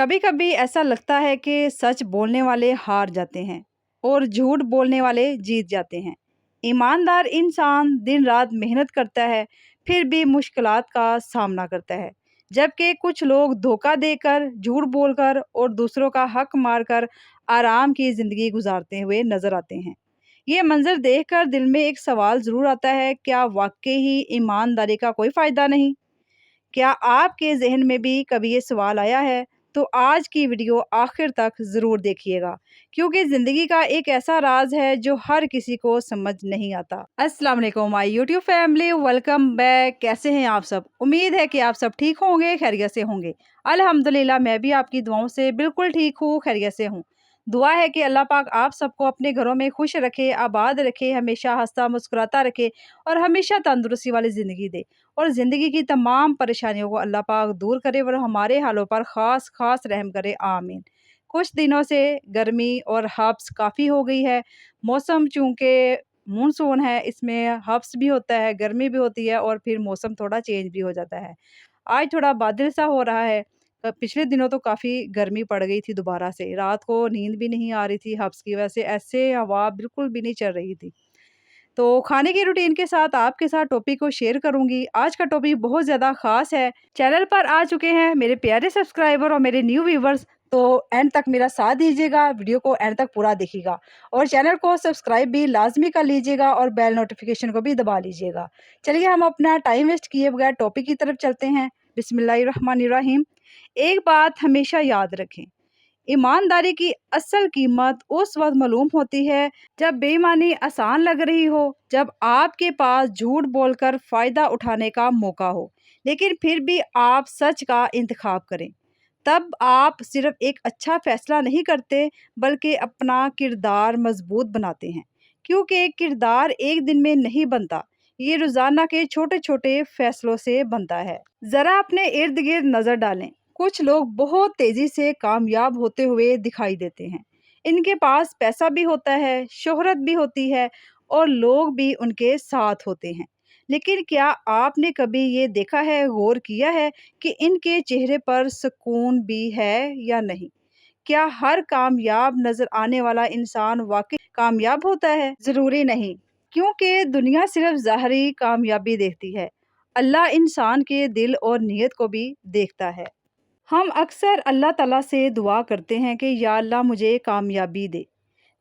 कभी कभी ऐसा लगता है कि सच बोलने वाले हार जाते हैं और झूठ बोलने वाले जीत जाते हैं। ईमानदार इंसान दिन रात मेहनत करता है, फिर भी मुश्किलात का सामना करता है। जबकि कुछ लोग धोखा देकर, झूठ बोलकर और दूसरों का हक मारकर आराम की ज़िंदगी गुजारते हुए नजर आते हैं। ये मंजर देखकर दिल में एक सवाल ज़रूर आता है, क्या वाकई ही ईमानदारी का कोई फ़ायदा नहीं? क्या आपके ज़हन में भी कभी ये सवाल आया है? तो आज की वीडियो आखिर तक ज़रूर देखिएगा, क्योंकि ज़िंदगी का एक ऐसा राज है जो हर किसी को समझ नहीं आता। अस्सलाम वालेकुम my YouTube family, welcome back. कैसे हैं आप सब? उम्मीद है कि आप सब ठीक होंगे, खैरियत से होंगे। अल्हम्दुलिल्लाह मैं भी आपकी दुआओं से बिल्कुल ठीक हूँ, खैरियत से हूँ। दुआ है कि अल्लाह पाक आप सबको अपने घरों में खुश रखे, आबाद रखे, हमेशा हंसता मुस्कुराता रखे और हमेशा तंदुरुस्ती वाली ज़िंदगी दे। और ज़िंदगी की तमाम परेशानियों को अल्लाह पाक दूर करे और हमारे हालों पर ख़ास ख़ास रहम करे, आमीन। कुछ दिनों से गर्मी और हब्स काफ़ी हो गई है। मौसम चूँकि मानसून है, इसमें हब्स भी होता है, गर्मी भी होती है और फिर मौसम थोड़ा चेंज भी हो जाता है। आज थोड़ा बादल सा हो रहा है। पिछले दिनों तो काफ़ी गर्मी पड़ गई थी दोबारा से। रात को नींद भी नहीं आ रही थी हब्स की वजह से, ऐसे हवा बिल्कुल भी नहीं चल रही थी। तो खाने की रूटीन के साथ आपके साथ टॉपिक को शेयर करूंगी। आज का टॉपिक बहुत ज़्यादा ख़ास है। चैनल पर आ चुके हैं मेरे प्यारे सब्सक्राइबर और मेरे न्यू व्यूवर्स, तो एंड तक मेरा साथ दीजिएगा, वीडियो को एंड तक पूरा देखिएगा और चैनल को सब्सक्राइब भी लाजमी कर लीजिएगा और बेल नोटिफिकेशन को भी दबा लीजिएगा। चलिए हम अपना टाइम वेस्ट किए बगैर टॉपिक की तरफ चलते हैं। बिस्मिल्लाहिर्रहमानिर्रहीम। एक बात हमेशा याद रखें, ईमानदारी की असल कीमत उस वक्त मालूम होती है जब बेईमानी आसान लग रही हो, जब आपके पास झूठ बोलकर फ़ायदा उठाने का मौका हो, लेकिन फिर भी आप सच का इंतखाब करें। तब आप सिर्फ एक अच्छा फ़ैसला नहीं करते, बल्कि अपना किरदार मजबूत बनाते हैं। क्योंकि किरदार एक दिन में नहीं बनता, ये रोज़ाना के छोटे छोटे फ़ैसलों से बनता है। ज़रा अपने इर्द गिर्द नज़र डालें। कुछ लोग बहुत तेज़ी से कामयाब होते हुए दिखाई देते हैं। इनके पास पैसा भी होता है, शोहरत भी होती है और लोग भी उनके साथ होते हैं। लेकिन क्या आपने कभी ये देखा है, गौर किया है कि इनके चेहरे पर सुकून भी है या नहीं? क्या हर कामयाब नज़र आने वाला इंसान वाकई कामयाब होता है? ज़रूरी नहीं, क्योंकि दुनिया सिर्फ ज़ाहरी कामयाबी देखती है। अल्लाह इंसान के दिल और नीयत को भी देखता है। हम अक्सर अल्लाह ताला से दुआ करते हैं कि या अल्लाह मुझे कामयाबी दे,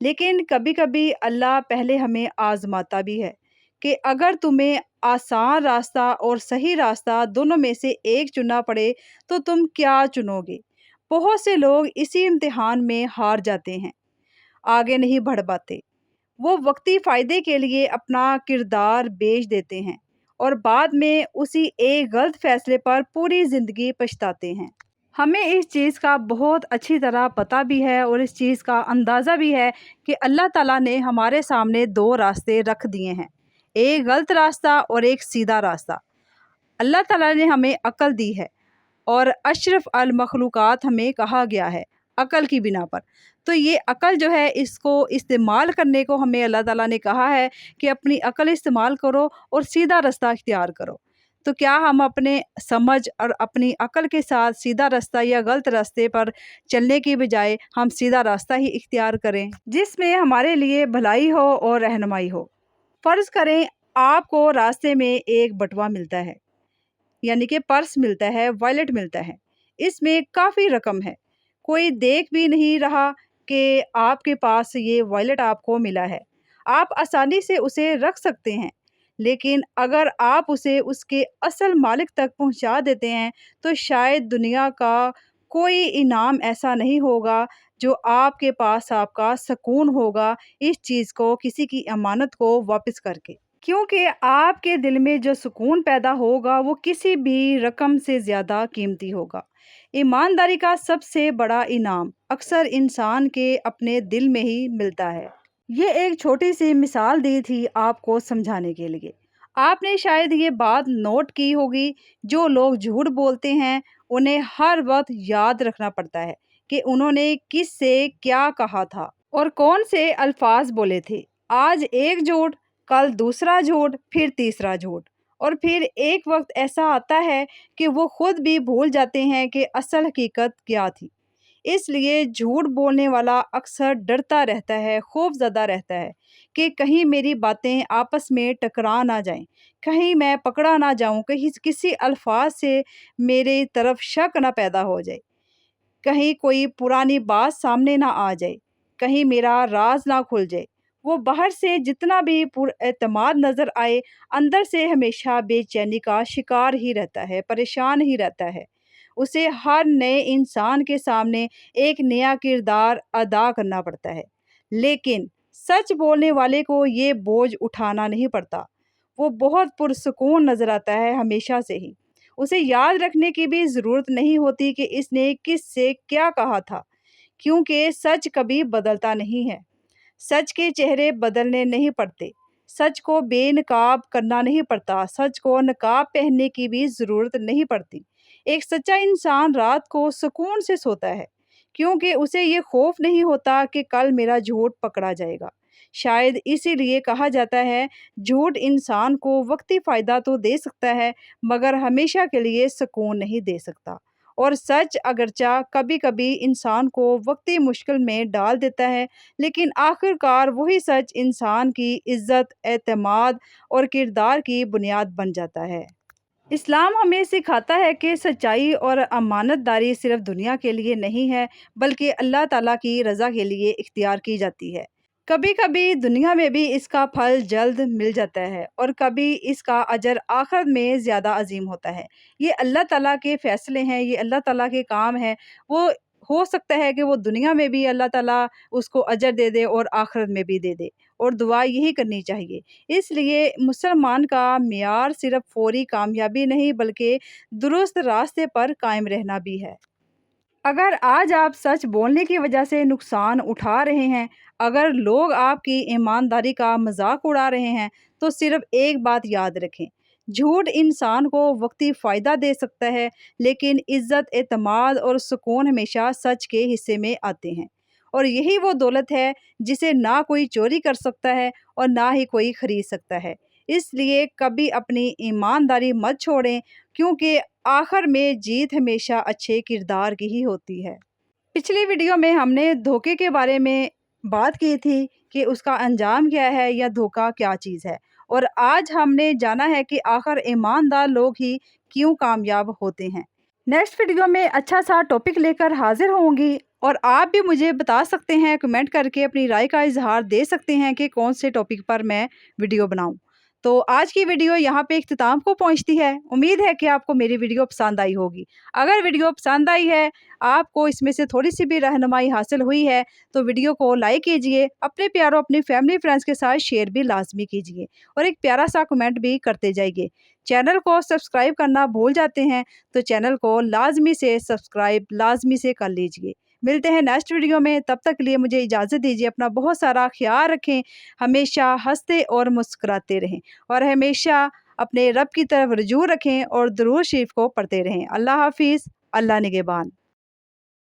लेकिन कभी-कभी अल्लाह पहले हमें आज़माता भी है कि अगर तुम्हें आसान रास्ता और सही रास्ता दोनों में से एक चुनना पड़े, तो तुम क्या चुनोगे? बहुत से लोग इसी इम्तिहान में हार जाते हैं, आगे नहीं बढ़ पाते। वो वक्ती फ़ायदे के लिए अपना किरदार बेच देते हैं और बाद में उसी एक गलत फ़ैसले पर पूरी ज़िंदगी पछताते हैं। हमें इस चीज़ का बहुत अच्छी तरह पता भी है और इस चीज़ का अंदाज़ा भी है कि अल्लाह ताला ने हमारे सामने 2 रास्ते रख दिए हैं, एक गलत रास्ता और एक सीधा रास्ता। अल्लाह ताला ने हमें अक्ल दी है और अशरफ अल मखलूक़ात हमें कहा गया है अकल की बिना पर। तो ये अकल जो है, इसको इस्तेमाल करने को हमें अल्लाह ताला ने कहा है कि अपनी अकल इस्तेमाल करो और सीधा रास्ता इख्तियार करो। तो क्या हम अपने समझ और अपनी अकल के साथ सीधा रास्ता या गलत रास्ते पर चलने की बजाय हम सीधा रास्ता ही इख्तियार करें, जिसमें हमारे लिए भलाई हो और रहनुमाई हो? फ़र्ज़ करें आपको रास्ते में एक बटुआ मिलता है, यानी कि पर्स मिलता है, वॉलेट मिलता है। इसमें काफ़ी रकम है। कोई देख भी नहीं रहा कि आपके पास ये वॉलेट आपको मिला है। आप आसानी से उसे रख सकते हैं। लेकिन अगर आप उसे उसके असल मालिक तक पहुंचा देते हैं, तो शायद दुनिया का कोई इनाम ऐसा नहीं होगा जो आपके पास आपका सुकून होगा इस चीज़ को, किसी की अमानत को वापस करके। क्योंकि आपके दिल में जो सुकून पैदा होगा वो किसी भी रकम से ज़्यादा कीमती होगा। ईमानदारी का सबसे बड़ा इनाम अक्सर इंसान के अपने दिल में ही मिलता है। ये एक छोटी सी मिसाल दी थी आपको समझाने के लिए। आपने शायद ये बात नोट की होगी, जो लोग झूठ बोलते हैं उन्हें हर वक्त याद रखना पड़ता है कि उन्होंने किस से क्या कहा था और कौन से अल्फाज बोले थे। आज एक झूठ, कल दूसरा झूठ, फिर तीसरा झूठ, और फिर एक वक्त ऐसा आता है कि वो खुद भी भूल जाते हैं कि असल हकीकत क्या थी। اس لیے جھوٹ بولنے والا اکثر ڈرتا رہتا ہے، خوف زدہ رہتا ہے کہ کہیں میری باتیں آپس میں ٹکرا نہ جائیں، کہیں میں پکڑا نہ جاؤں، کہیں کسی الفاظ سے میری طرف شک نہ پیدا ہو جائے، کہیں کوئی پرانی بات سامنے نہ آ جائے، کہیں میرا راز نہ کھل جائے۔ وہ باہر سے جتنا بھی پر اعتماد نظر آئے، اندر سے ہمیشہ بے چینی کا شکار ہی رہتا ہے، پریشان ہی رہتا ہے۔ اسے ہر نئے انسان کے سامنے ایک نیا کردار ادا کرنا پڑتا ہے، لیکن سچ بولنے والے کو یہ بوجھ اٹھانا نہیں پڑتا۔ وہ بہت پرسکون نظر آتا ہے ہمیشہ سے ہی۔ اسے یاد رکھنے کی بھی ضرورت نہیں ہوتی کہ اس نے کس سے کیا کہا تھا، کیونکہ سچ کبھی بدلتا نہیں ہے۔ سچ کے چہرے بدلنے نہیں پڑتے، سچ کو بے نقاب کرنا نہیں پڑتا، سچ کو نقاب پہننے کی بھی ضرورت نہیں پڑتی۔ ایک سچا انسان رات کو سکون سے سوتا ہے، کیونکہ اسے یہ خوف نہیں ہوتا کہ کل میرا جھوٹ پکڑا جائے گا۔ شاید اسی لیے کہا جاتا ہے، جھوٹ انسان کو وقتی فائدہ تو دے سکتا ہے، مگر ہمیشہ کے لیے سکون نہیں دے سکتا۔ اور سچ اگرچہ کبھی کبھی انسان کو وقتی مشکل میں ڈال دیتا ہے، لیکن آخر کار وہی سچ انسان کی عزت، اعتماد اور کردار کی بنیاد بن جاتا ہے۔ اسلام ہمیں سکھاتا ہے کہ سچائی اور امانت داری صرف دنیا کے لیے نہیں ہے، بلکہ اللہ تعالیٰ کی رضا کے لیے اختیار کی جاتی ہے۔ کبھی کبھی دنیا میں بھی اس کا پھل جلد مل جاتا ہے، اور کبھی اس کا اجر آخرت میں زیادہ عظیم ہوتا ہے۔ یہ اللہ تعالیٰ کے فیصلے ہیں، یہ اللہ تعالیٰ کے کام ہیں۔ وہ ہو سکتا ہے کہ وہ دنیا میں بھی اللہ تعالیٰ اس کو اجر دے دے اور آخرت میں بھی دے دے، اور دعا یہی کرنی چاہیے۔ اس لیے مسلمان کا معیار صرف فوری کامیابی نہیں، بلکہ درست راستے پر قائم رہنا بھی ہے۔ اگر آج آپ سچ بولنے کی وجہ سے نقصان اٹھا رہے ہیں، اگر لوگ آپ کی ایمانداری کا مذاق اڑا رہے ہیں، تو صرف ایک بات یاد رکھیں، جھوٹ انسان کو وقتی فائدہ دے سکتا ہے، لیکن عزت، اعتماد اور سکون ہمیشہ سچ کے حصے میں آتے ہیں۔ اور یہی وہ دولت ہے جسے نہ کوئی چوری کر سکتا ہے اور نہ ہی کوئی خرید سکتا ہے۔ اس لیے کبھی اپنی ایمانداری مت چھوڑیں، کیونکہ آخر میں جیت ہمیشہ اچھے کردار کی ہی ہوتی ہے۔ پچھلی ویڈیو میں ہم نے دھوکے کے بارے میں بات کی تھی کہ اس کا انجام کیا ہے یا دھوکہ کیا چیز ہے، اور آج ہم نے جانا ہے کہ آخر ایماندار لوگ ہی کیوں کامیاب ہوتے ہیں۔ نیکسٹ ویڈیو میں اچھا سا ٹاپک لے کر حاضر ہوں گی، اور آپ بھی مجھے بتا سکتے ہیں، کمنٹ کر کے اپنی رائے کا اظہار دے سکتے ہیں کہ کون سے ٹاپک پر میں ویڈیو بناؤں۔ تو آج کی ویڈیو یہاں پہ اختتام کو پہنچتی ہے۔ امید ہے کہ آپ کو میری ویڈیو پسند آئی ہوگی۔ اگر ویڈیو پسند آئی ہے، آپ کو اس میں سے تھوڑی سی بھی رہنمائی حاصل ہوئی ہے، تو ویڈیو کو لائک کیجئے، اپنے پیاروں، اپنی فیملی فرینڈز کے ساتھ شیئر بھی لازمی کیجئے، اور ایک پیارا سا کمنٹ بھی کرتے جائیے۔ چینل کو سبسکرائب کرنا بھول جاتے ہیں تو چینل کو لازمی سے سبسکرائب لازمی سے کر لیجئے۔ ملتے ہیں نیکسٹ ویڈیو میں، تب تک کے لیے مجھے اجازت دیجیے۔ اپنا بہت سارا خیال رکھیں، ہمیشہ ہنستے اور مسکراتے رہیں، اور ہمیشہ اپنے رب کی طرف رجوع رکھیں اور درود شریف کو پڑھتے رہیں۔ اللہ حافظ، اللہ نگہبان۔